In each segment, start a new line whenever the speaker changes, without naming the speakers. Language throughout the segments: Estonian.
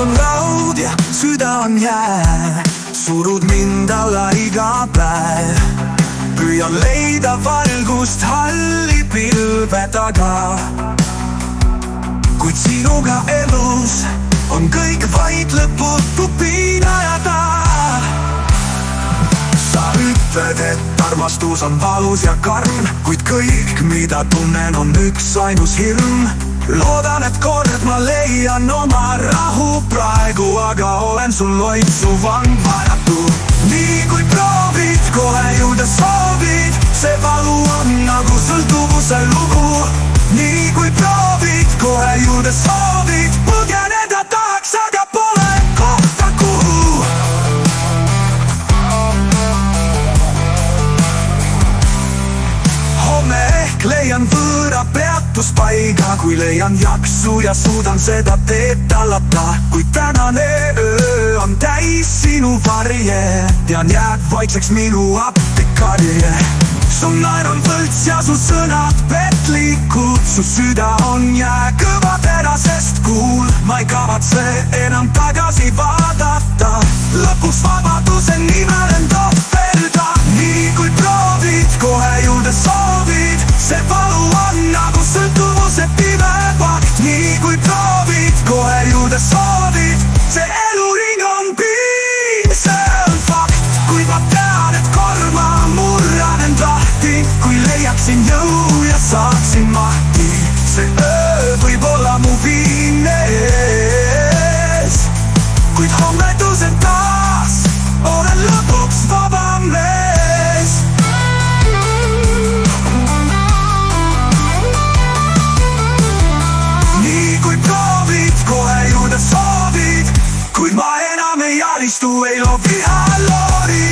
on raud ja süda on jää. Surud mind alla iga päev. Püüan leida valgust halli pilve taga. Kuid sinuga elus on kõik vaid lõputu piina ja taa. Sa ütled, et armastus on valus ja karm, kuid kõik, mida tunnen, on üks ainus hirm. Loodan, et kord ma leian oma rahu praegu, aga olen sul loitsuvan varatu. Nii kui proovid, kohe jõuda soovid, see valu on nagu sõltuvuse lugu. Nii kui proovid, kohe jõuda soovid, põgeneda tahaks, aga pole kohta kuhu. Homme ehk leian võõra peatuspaiga, kui leian jaksu ja suudan seda teed tallata. Kuid tänane öö on täis sinu varje, tean jääb vaikseks minu aptekarje. Su naer on võlts ja su sõnad petlikud, su süda on jääkõva terasest kuul. Ma ei kavatse enam tagasi vaadata, lõpuks vabaduse nimel end ohverda. Nii kui proovid, kohe jõuda soovid, see valu on nagu sõltuvuse pimepakt. Nii kui proovid, kohe jõuda soovid, see eluring on piin, see on fakt. Kuid ma tean, et kord ma murran end lahti, kui leiaksin jõu ja saaksin mahti. See öö võib olla mu viimne ees, kuid homme tõusen taas, olen lõpuks vaba mees. Nii kui proovid, kohe jõuda soovid, kuid ma enam ei alistu, ei loo vihaloori.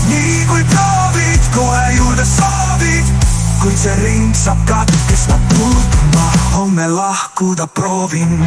Nii kui proovid, kohe jõuda soovid, kuid see ring saab katkesta, ma homme lahkuda proovin.